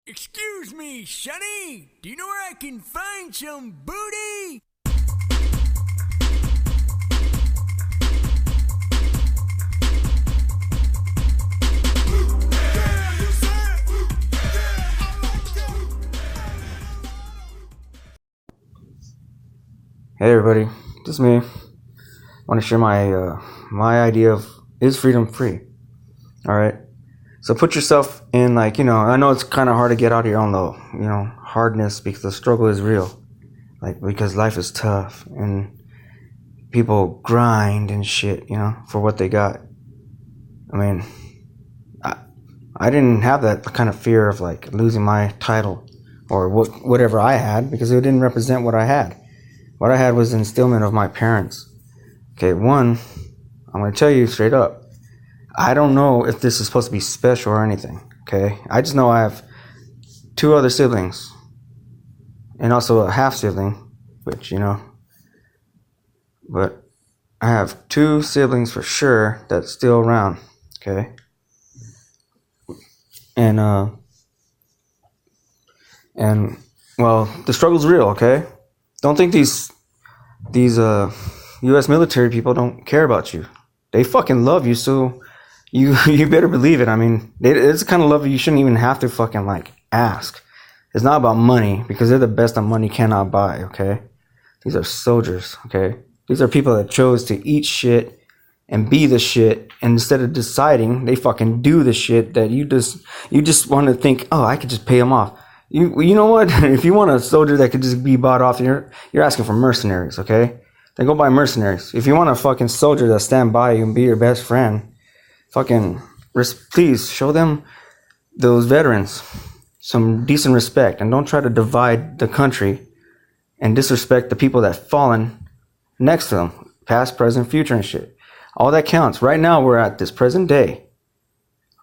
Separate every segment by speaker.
Speaker 1: Excuse me, Sonny. Do you know where I can find some booty?
Speaker 2: Hey everybody, this is me. I want to share my idea of, is freedom free? Alright, so put yourself in, I know it's kind of hard to get out of your own hardness, because the struggle is real, because life is tough and people grind and shit, for what they got. I mean, I didn't have that kind of fear of losing my title or whatever I had, because it didn't represent what I had. What I had was the instillment of my parents. Okay, one, I'm going to tell you straight up, I don't know if this is supposed to be special or anything, okay? I just know I have 2 other siblings, and also a half-sibling, which, but I have 2 siblings for sure that's still around, okay? And well, the struggle's real, okay? Don't think these U.S. military people don't care about you. They fucking love you, so you better believe it. I mean, it's the kind of love you shouldn't even have to fucking ask. It's not about money, because they're the best that money cannot buy, okay? These are soldiers, okay? These are people that chose to eat shit and be the shit, and instead of deciding, they fucking do the shit that you just want to think, oh, I could just pay them off. You know what? If you want a soldier that could just be bought off, you're asking for mercenaries, okay? Then go buy mercenaries. If you want a fucking soldier that stand by you and be your best friend, please show them, those veterans, some decent respect, and don't try to divide the country and disrespect the people that fallen next to them, past, present, future, and shit. All that counts. Right now, we're at this present day.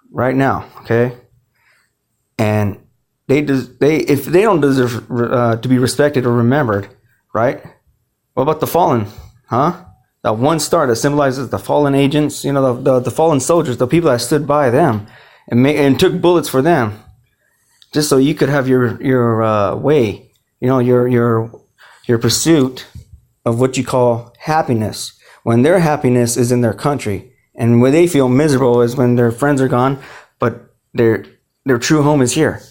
Speaker 2: Right now, okay? And if they don't deserve to be respected or remembered, right? What about the fallen, huh? That one star that symbolizes the fallen agents, the fallen soldiers, the people that stood by them and took bullets for them, just so you could have your way, your pursuit of what you call happiness, when their happiness is in their country, and when they feel miserable is when their friends are gone, but their true home is here.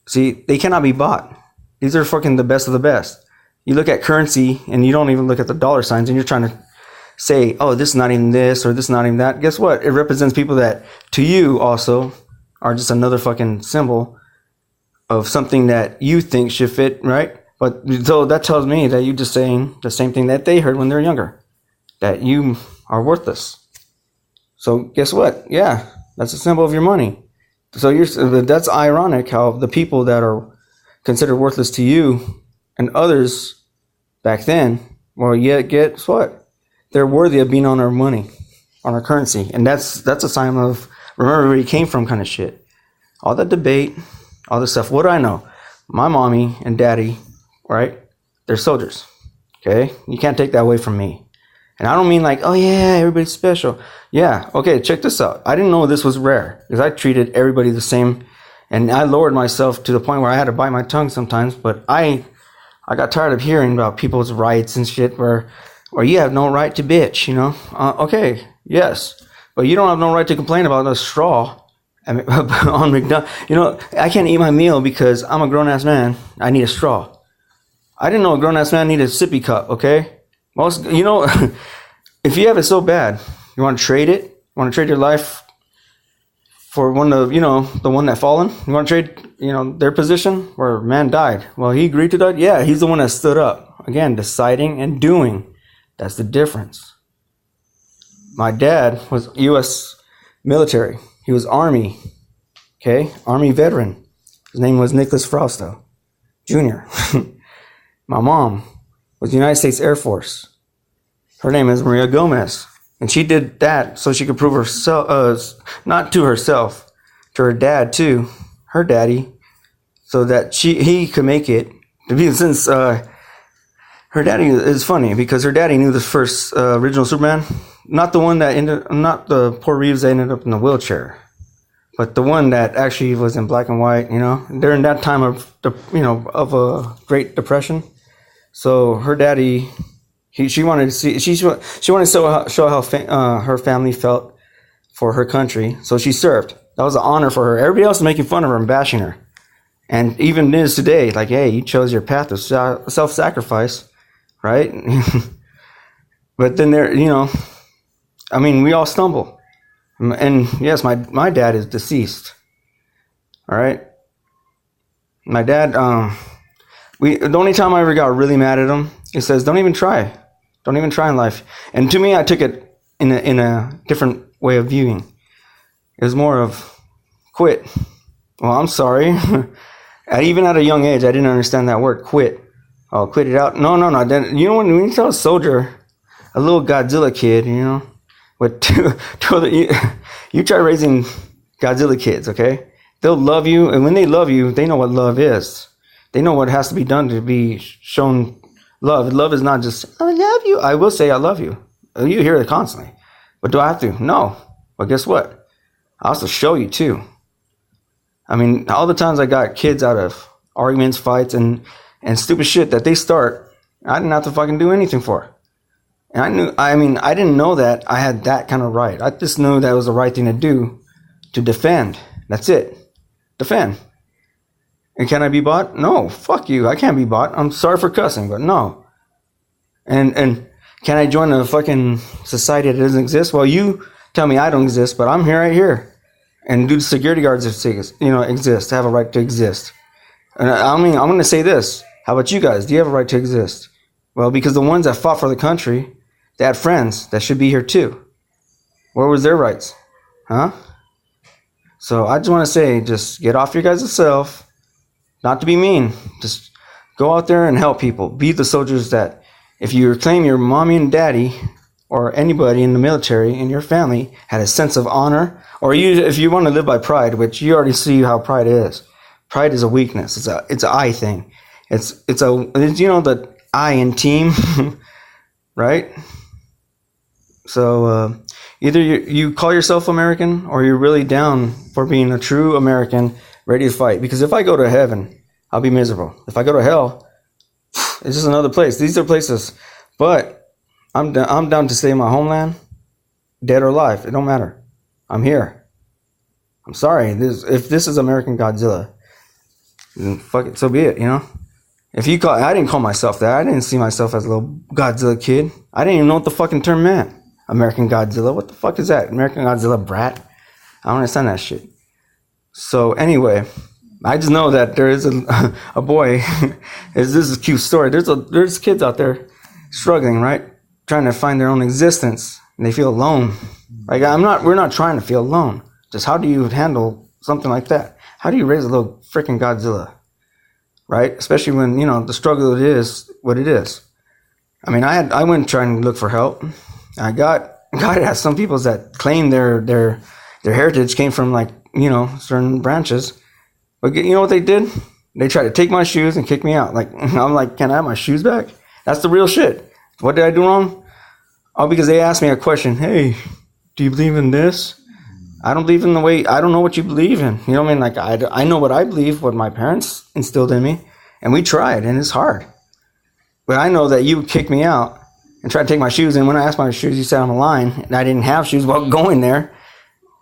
Speaker 2: See, they cannot be bought. These are fucking the best of the best. You look at currency and you don't even look at the dollar signs, and you're trying to say, oh, this is not even this or this is not even that. Guess what? It represents people that to you also are just another fucking symbol of something that you think should fit, right? But so that tells me that you're just saying the same thing that they heard when they're younger, that you are worthless. So guess what? Yeah, that's a symbol of your money. So that's ironic how the people that are considered worthless to you and others back then, well, yeah, guess what? They're worthy of being on our money, on our currency. And that's a sign of remember where you came from kind of shit. All that debate, all this stuff. What do I know? My mommy and daddy, right? They're soldiers. Okay? You can't take that away from me. And I don't mean oh yeah, everybody's special. Yeah, okay, check this out. I didn't know this was rare, because I treated everybody the same, and I lowered myself to the point where I had to bite my tongue sometimes, but I got tired of hearing about people's rights and shit where you have no right to bitch, okay, yes, but you don't have no right to complain about a straw on McDonald's. I can't eat my meal because I'm a grown-ass man. I need a straw. I didn't know a grown-ass man needed a sippy cup, okay? Most, if you have it so bad, you want to trade it? You want to trade your life for one of, the one that fallen? You want to trade, their position where man died? Well, he agreed to die? Yeah, he's the one that stood up. Again, deciding and doing. That's the difference. My dad was U.S. military. He was Army, okay? Army veteran. His name was Nicholas Frausto, Jr. My mom was United States Air Force. Her name is Maria Gomez. And she did that so she could prove herself, not to herself, to her dad too, her daddy, so that he could make it. Since her daddy is funny, because her daddy knew the first original Superman, not the one that not the poor Reeves that ended up in the wheelchair, But the one that actually was in black and white, during that time of of a Great Depression. So her daddy, she wanted to see, she wanted to show how her family felt for her country. So she served. That was an honor for her. Everybody else is making fun of her and bashing her. And even is today, like, hey, you chose your path of self-sacrifice, right? But then we all stumble. And yes, my dad is deceased. All right. My dad, the only time I ever got really mad at him, he says, don't even try. Don't even try in life. And to me, I took it in a different way of viewing. It was more of quit. Well, I'm sorry. Even at a young age, I didn't understand that word, quit. Oh, quit it out. No. Then, when you tell a soldier, a little Godzilla kid, with two other, you try raising Godzilla kids, okay? They'll love you, and when they love you, they know what love is. They know what has to be done to be shown love. Love is not just, I love you. I will say I love you. You hear it constantly. But do I have to? No. But guess what? I also show you too. I mean, all the times I got kids out of arguments, fights, and stupid shit that they start, I didn't have to fucking do anything for. And I didn't know that I had that kind of right. I just knew that it was the right thing to do, to defend. That's it. Defend. And can I be bought? No. Fuck you. I can't be bought. I'm sorry for cussing, but no. And can I join a fucking society that doesn't exist? Well, you tell me I don't exist, but I'm here right here. And do the security guards exist, have a right to exist. And I'm going to say this. How about you guys? Do you have a right to exist? Well, because the ones that fought for the country, they had friends that should be here too. Where was their rights? Huh? So I just want to say, just get off your guys' self. Not to be mean. Just go out there and help people. Be the soldiers that, if you claim your mommy and daddy or anybody in the military in your family had a sense of honor, or if you want to live by pride, which you already see how pride is. Pride is a weakness. It's an I thing. It's the I in team, right? So either you call yourself American, or you're really down for being a true American, ready to fight. Because if I go to heaven, I'll be miserable. If I go to hell, it's just another place. These are places. But I'm down to stay in my homeland, dead or alive. It don't matter. I'm here. I'm sorry. If this is American Godzilla, then fuck it. So be it. I didn't call myself that. I didn't see myself as a little Godzilla kid. I didn't even know what the fucking term meant. American Godzilla. What the fuck is that? American Godzilla brat? I don't understand that shit. So anyway, I just know that there is a boy. This is a cute story. There's kids out there struggling, right? Trying to find their own existence, and they feel alone. Like we're not trying to feel alone. Just how do you handle something like that? How do you raise a little freaking Godzilla? Right? Especially when, the struggle is what it is. I mean, I went trying to look for help. I got some people that claim their heritage came from certain branches. But you know what they did? They tried to take my shoes and kick me out. I'm like, can I have my shoes back? That's the real shit. What did I do wrong? Oh, because they asked me a question. Hey, do you believe in this? I don't believe in the way, I don't know what you believe in. You know what I mean? I know what I believe, what my parents instilled in me. And we tried, and it's hard. But I know that you kicked me out and tried to take my shoes. And when I asked my shoes, you said I'm a line. And I didn't have shoes while going there.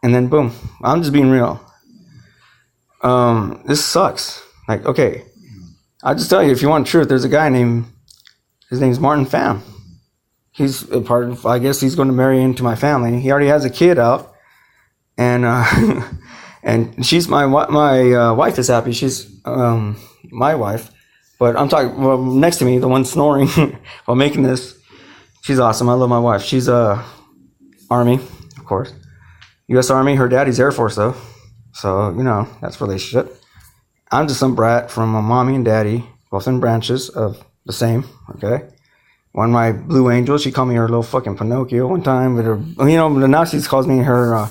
Speaker 2: And then boom. I'm just being real. This sucks. Okay. I'll just tell you, if you want truth, there's a guy his name's Martin Pham. He's a part of, I guess he's going to marry into my family. He already has a kid out. And and she's my wife is happy. She's my wife, but I'm talking next to me, the one snoring while making this. She's awesome. I love my wife. She's Army, of course, U.S. Army. Her daddy's Air Force though, so that's relationship. I'm just some brat from a mommy and daddy, both in branches of the same. Okay. One, my blue angel. She called me her little fucking Pinocchio one time, but now she calls me her.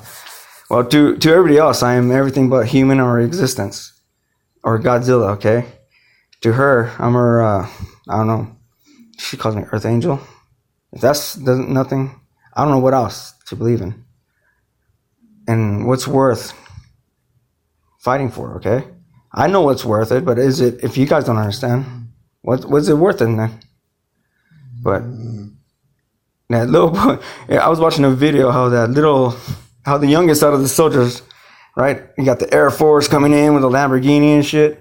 Speaker 2: Well, to everybody else, I am everything but human or existence. Or Godzilla, okay? To her, I'm her, I don't know. She calls me Earth Angel. If that's nothing, I don't know what else to believe in. And what's worth fighting for, okay? I know what's worth it, but is it, if you guys don't understand, what's it worth it then? But that little boy, I was watching a video how the youngest out of the soldiers, right? You got the Air Force coming in with a Lamborghini and shit.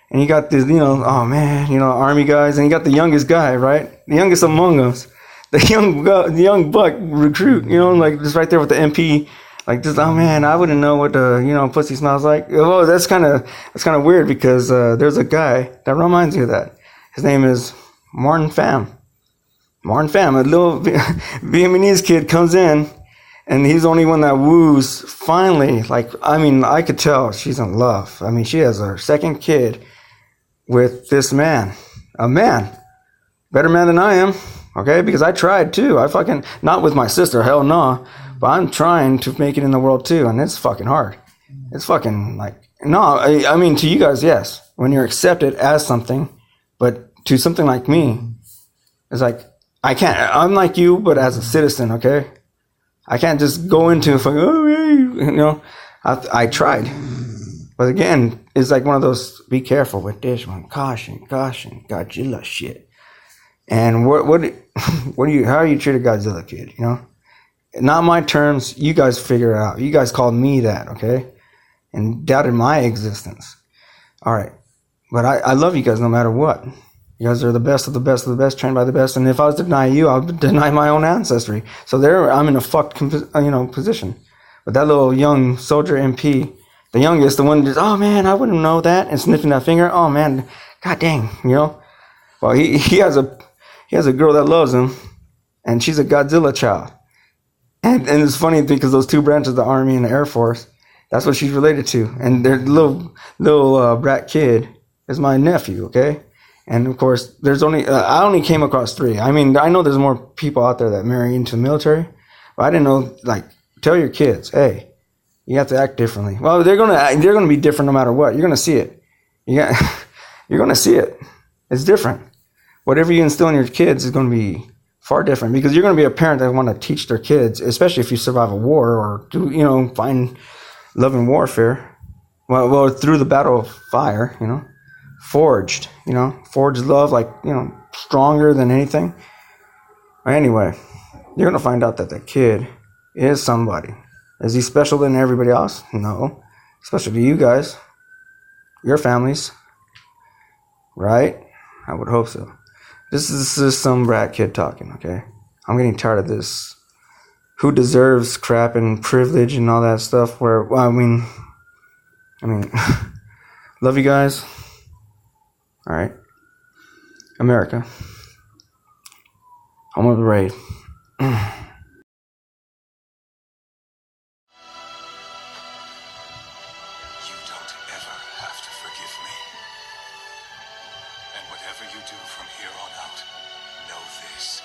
Speaker 2: And you got this, oh man, Army guys, and you got the youngest guy, right? The youngest among us. The young buck recruit, like just right there with the MP, like just, oh man, I wouldn't know what pussy smells like. Well, that's kind of weird because there's a guy that reminds me of that. His name is Martin Pham. Martin Pham, a little Vietnamese kid comes in, and he's the only one that woos finally. Like, I mean, I could tell she's in love. I mean, she has her second kid with this man, a man, better man than I am, okay? Because I tried too. Not with my sister, hell no, but I'm trying to make it in the world too, and it's fucking hard. It's fucking I mean, to you guys, yes, when you're accepted as something, but to something like me, it's like, I'm like you, but as a citizen, okay? I can't just go into I tried. But again, it's like one of those, be careful with this one. Caution, Godzilla shit. And how are you treat a Godzilla kid, Not my terms, you guys figure it out. You guys called me that, okay? And doubted my existence. All right. But I love you guys no matter what. You guys are the best of the best of the best, trained by the best. And if I was to deny you, I would deny my own ancestry. So I'm in a fucked, position. But that little young soldier MP, the youngest, the one just, oh man, I wouldn't know that, and sniffing that finger. Oh man, god dang, Well, he has a girl that loves him, and she's a Godzilla child. And it's funny because those two branches, the Army and the Air Force, that's what she's related to. And their little brat kid is my nephew, okay? And of course, I only came across 3. I mean, I know there's more people out there that marry into the military, but I didn't know, tell your kids, hey, you have to act differently. Well, they're gonna be different no matter what. You're gonna see it. You're gonna see it. It's different. Whatever you instill in your kids is gonna be far different, because you're gonna be a parent that want to teach their kids, especially if you survive a war or find love in warfare. Well, through the battle of fire, forged love, stronger than anything. Anyway, you're gonna find out that the kid is somebody. Is he special than everybody else? No. Special to you guys. Your families. Right? I would hope so. This is some brat kid talking, okay? I'm getting tired of this. Who deserves crap and privilege and all that stuff I mean, love you guys. Alright. America. Home of the brave.
Speaker 3: Whatever you do from here on out, know this.